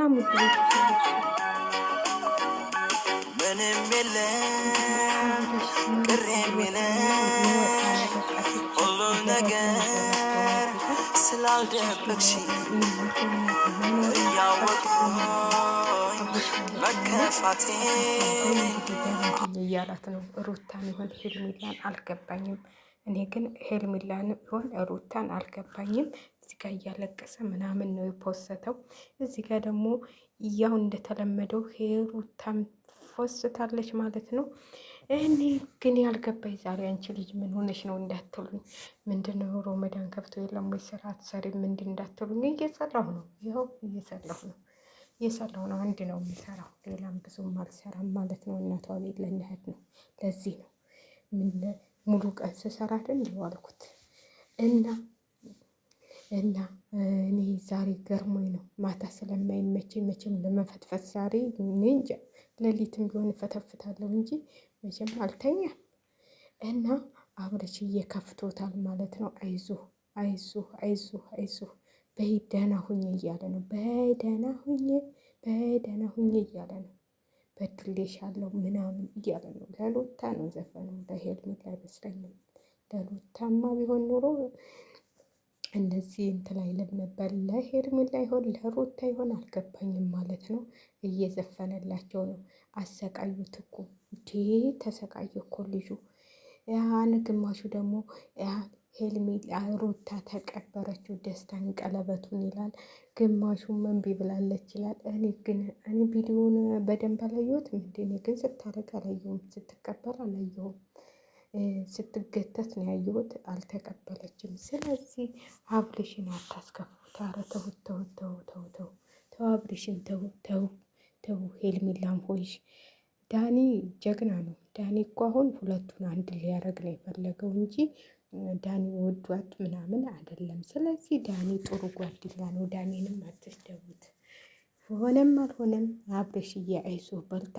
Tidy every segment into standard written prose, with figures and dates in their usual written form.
ሰላም ውድ ቤተሰቦች ምንም የለም ቅር የሚለኝ ሁሉም ነገር ስላልደበቅሽ እያወቅኩኝ መከፋቴ እያላት ነው። ሩታን ይሆን ሄርሜላን አልገባኝም። እኔ ግን ሄርሜላን ይሆን ሩታን አልገባኝም። እዚህ ጋር እያለቀሰ ምናምን ነው የፖሰተው። እዚህ ጋር ደግሞ ያው እንደተለመደው ሩታን ፖስታለች ማለት ነው። እኔ ግን ያልገባኝ ዛሬ አንቺ ልጅ ምን ሆነሽ ነው እንዳትሉኝ፣ ምንድነው ሮመዳን ከፍቶ የለም ወይ ስራ አትሰሪም ምንድን እንዳትሉኝ፣ እየሰራሁ ነው። ይኸው እየሰራሁ ነው። አንድ ነው የሚሰራው፣ ሌላም ብዙም አልሰራም ማለት ነው። እናቷ ቤት ልንሄድ ነው። ለዚህ ነው ሙሉ ቀን ስሰራ አይደል የዋልኩት እና እኔ ዛሬ ገርሞኝ ነው። ማታ ስለማይመቸኝ መቼም ለመፈትፈት ዛሬ እኔ እንጃ ሌሊትም ቢሆን እፈተፍታለሁ እንጂ መቼም አልተኛም። እና አብረሽዬ ከፍቶታል ማለት ነው። አይዞህ አይዞህ አይዞህ አይዞህ በይ ደህና ሁኝ እያለ ነው። በደህና ሁኝ እያለ ነው። በድሌሻለሁ ምናምን እያለ ነው። ለሩታ ነው ዘፈኑ፣ ለሄርሜላ አይመስለኝም። ለሩታማ ቢሆን ኖሮ እንደዚህ እንትን አይልም ነበር። ለሄርሜላ ይሆን ለሩታ ይሆን አልገባኝም ማለት ነው። እየዘፈነላቸው ነው። አሰቃዩት እኮ እንዴ! ተሰቃየ እኮ ልጁ። ያን ግማሹ ደግሞ ሄርሜላ ሩታ ተቀበረችው ደስታን ቀለበቱን ይላል። ግማሹ መንቢ ብላለች ይላል። እኔ ቪዲዮውን በደንብ አላየሁትም። እኔ ግን ስታረቅ አላየሁም፣ ስትቀበል አላየሁም። ስትገተት ነው ያየሁት። አልተቀበለችም። ስለዚህ አብርሽን አታስከፉት። ኧረ ተውት ተውት ተውት ተውት ተው፣ አብርሽን ተው። ሄርሜላም ሆይሽ ዳኒ ጀግና ነው። ዳኒ እኮ አሁን ሁለቱን አንድ ሊያደርግ ነው የፈለገው እንጂ ዳኒ ወዷት ምናምን አይደለም። ስለዚህ ዳኒ ጥሩ ጓደኛ ነው። ዳኒንም አትስደቡት። ሆነም አልሆነም አብርሽዬ አይዞህ በርታ፣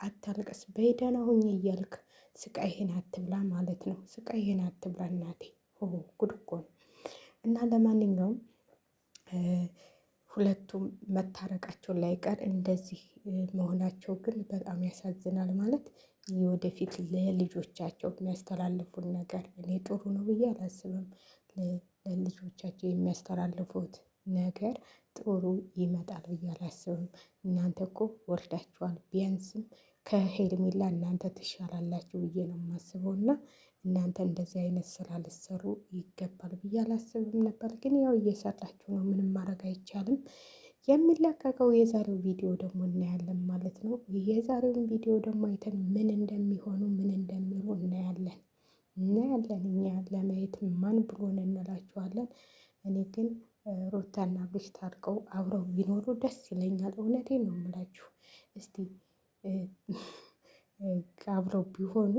አታልቅስ በይ ደህና ሁኚ እያልክ ስቃይህን አትብላ ማለት ነው። ስቃይህን አትብላ እናቴ። ጉድ እኮ ነው። እና ለማንኛውም ሁለቱም መታረቃቸው ላይቀር እንደዚህ መሆናቸው ግን በጣም ያሳዝናል። ማለት የወደፊት ለልጆቻቸው የሚያስተላልፉት ነገር እኔ ጥሩ ነው ብዬ አላስብም። ለልጆቻቸው የሚያስተላልፉት ነገር ጥሩ ይመጣል ብዬ አላስብም። እናንተ እኮ ወልዳችኋል፣ ቢያንስም ከሄርሜላ እናንተ ትሻላላችሁ ብዬ ነው የማስበው። እና እናንተ እንደዚህ አይነት ስራ ልትሰሩ ይገባል ብዬ አላስብም ነበር። ግን ያው እየሰራችሁ ነው፣ ምንም ማድረግ አይቻልም። የሚለቀቀው የዛሬው ቪዲዮ ደግሞ እናያለን ማለት ነው። የዛሬውን ቪዲዮ ደግሞ አይተን ምን እንደሚሆኑ ምን እንደሚሉ እናያለን። እኛ ለማየት ማን ብሎን እንላችኋለን። እኔ ግን ሩታና አብርሽ ታርቀው አብረው ቢኖሩ ደስ ይለኛል። እውነቴን ነው የምላችሁ። እስቲ አብረው ቢሆኑ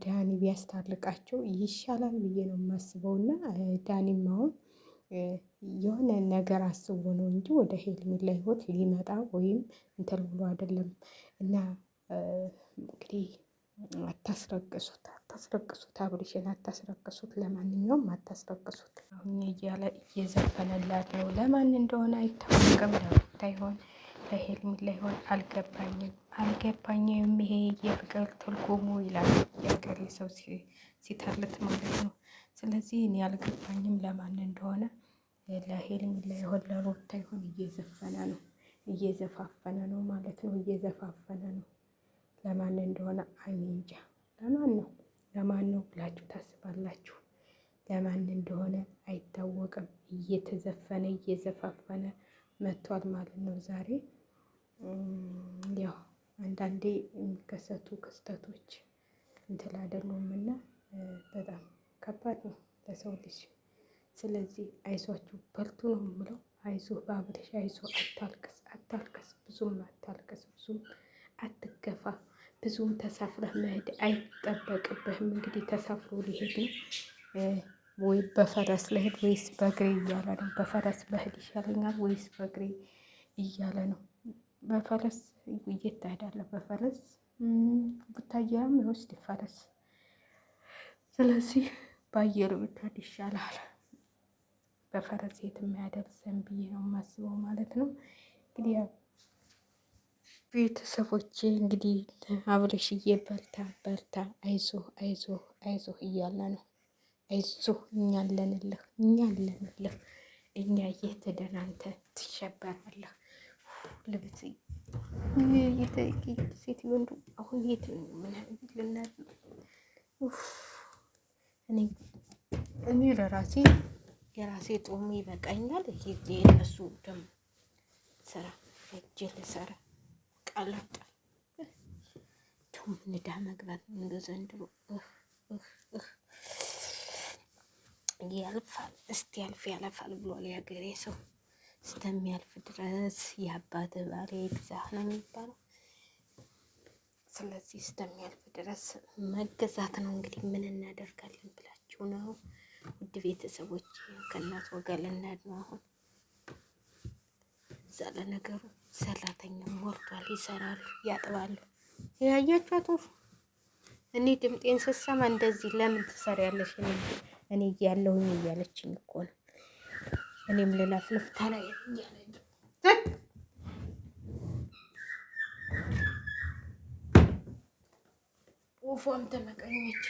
ዳኒ ቢያስታርቃቸው ይሻላል ብዬ ነው የማስበው። እና ዳኒም አሁን የሆነ ነገር አስቦ ነው እንጂ ወደ ሄርሜላ ሕይወት ሊመጣ ወይም እንትን ብሎ አይደለም። እና እንግዲህ አታስረቅሱት፣ አብርሽን አታስረቅሱት። ለማንኛውም አታስረቅሱት። አሁን እያለ እየዘፈነላት ነው። ለማን እንደሆነ አይታወቅም። ለሩታ ይሆን ለሄርሜላ ይሆን አልገባኝም። ይሄ የፍቅር ትርጉሙ ይላል የሀገሬ ሰው ሲተርት ማለት ነው። ስለዚህ እኔ አልገባኝም ለማን እንደሆነ። ለሄርሜላ ይሆን ለሩታ ይሆን እየዘፋፈነ ነው ማለት ነው። እየዘፋፈነ ነው። ለማን እንደሆነ እኔ እንጃ። ለማን ነው ብላችሁ ታስባላችሁ? ለማን እንደሆነ አይታወቅም። እየተዘፈነ እየዘፋፈነ መጥቷል ማለት ነው ዛሬ። ያው አንዳንዴ የሚከሰቱ ክስተቶች እንትን አይደሉም እና በጣም ከባድ ነው ለሰው ልጅ። ስለዚህ አይዟችሁ በርቱ ነው የምለው። አይዞህ በአብርሽ አይዞህ፣ አታልቅስ፣ ብዙም አታልቅስ፣ ብዙም አትገፋ፣ ብዙም ተሳፍረህ መሄድ አይጠበቅብህም። እንግዲህ ተሳፍሮ ሊሄድ ነው ወይ በፈረስ ልሄድ ወይስ በእግሬ እያለ ነው። በፈረስ በህድ ይሻለኛል ወይስ በእግሬ እያለ ነው። በፈረስ እየተሄዳለሁ፣ በፈረስ ቡታያም ይወስድ ፈረስ። ስለዚህ በአየር ብትሄድ ይሻላል። በፈረስ የትም የሚያደርሰን ብዬ ነው የማስበው ማለት ነው። እንግዲህ ቤተሰቦቼ እንግዲህ አብርሽዬ በርታ በርታ፣ አይዞህ አይዞህ አይዞህ እያለ ነው። አይዞህ እኛ አለንልህ፣ እኛ አለንልህ፣ እኛ የትደን አንተ ትሸበራለህ። ልብስ ሴት ወንዱ አሁን የት ምን ልናት ነው? እኔ ለራሴ የራሴ ጦም ይበቃኛል። የእነሱ ደግሞ ስራ እጅ ልሰራ ቀላጣ ንዳ መግባት እንደ ዘንድሮ ያልፋል። እስቲ ያልፍ ያለፋል ብሏል የሀገሬ ሰው። እስከሚያልፍ ድረስ የአባት ባሌ ግዛህ ነው የሚባለው። ስለዚህ እስከሚያልፍ ድረስ መገዛት ነው። እንግዲህ ምን እናደርጋለን ብላችሁ ነው ውድ ቤተሰቦች። ከእናት ወገን ልናድ ነው አሁን። እዛ ለነገሩ ሰራተኛው ሞልቷል፣ ይሰራሉ፣ ያጥባሉ። ያያችኋት ወፍ እኔ ድምጤን ስሰማ እንደዚህ ለምን ትሰሪያለሽ እኔ እያለሁኝ እያለችኝ እኮ ነው። እኔም ልለፍልፍታ ላይ እያለኝ ወፏም ተመቀኘች፣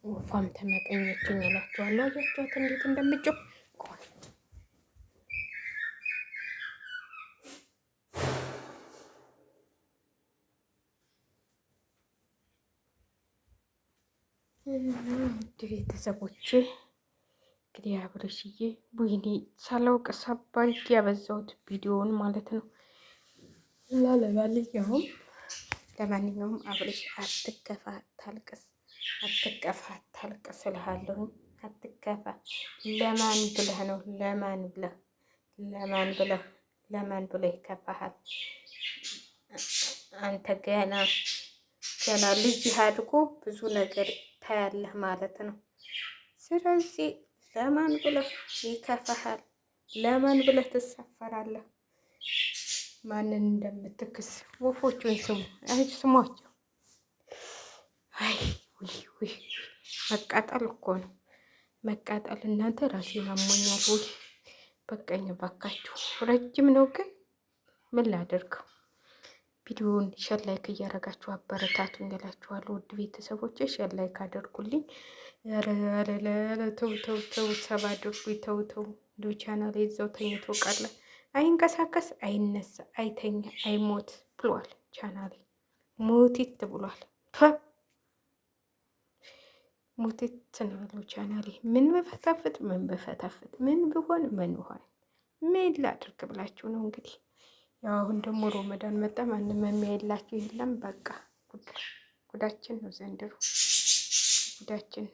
ወፏም ተመቀኘችኝ እላችኋለሁ። አያችኋት እንዴት እንደምጮህ። ውድ ቤተሰቦቼ እንግዲህ አብርሽዬ ወይኔ ሳላውቅ ሰባሪ ያበዛሁት ቪዲዮውን ማለት ነው። ለማንኛውም አብርሽ አትከፋ፣ ታልቅስ፣ አትከፋ፣ ታልቅስ እልሃለሁ። አትከፋ። ለማን ብለህ ነው? ለማን ብለህ ለማን ብለህ ለማን ብለህ ይከፋሃል? አንተ ገና ልጅ አድጎ ብዙ ነገር ታያለህ ማለት ነው። ስለዚህ ለማን ብለህ ይከፋሃል? ለማን ብለህ ትሳፈራለህ? ማንን እንደምትክስ ወፎቹን ስሙ፣ ስሟቸው። አይ ውይ መቃጠል እኮ ነው መቃጠል። እናንተ ራሴን አሞኛል። ውይ በቃኝ ባካችሁ። ረጅም ነው ግን ምን ላደርገው። ቪዲዮውን ሸር ላይክ እያደረጋችሁ አበረታቱኝ እላችኋለሁ። ውድ ቤተሰቦች ሸር ላይክ አድርጉልኝ። ተው ሰብ አድርጉኝ። ተው እንዶ ቻናል ይዘው ተኝቶ ቀረ። አይንቀሳቀስ፣ አይነሳ፣ አይተኛ፣ አይሞት ብሏል ቻናሌ። ሞቲት ብሏል። ሞቲት ነው ያለው ቻናሌ። ምን በፈታፍት ምን ብሆን ምን ሆን ምን ላድርግ ብላችሁ ነው እንግዲህ። ያው አሁን ደግሞ ሮመዳን መጣ። ማንም የሚያይላችሁ የለም። በቃ ጉዳችን ነው ዘንድሮ ጉዳችን።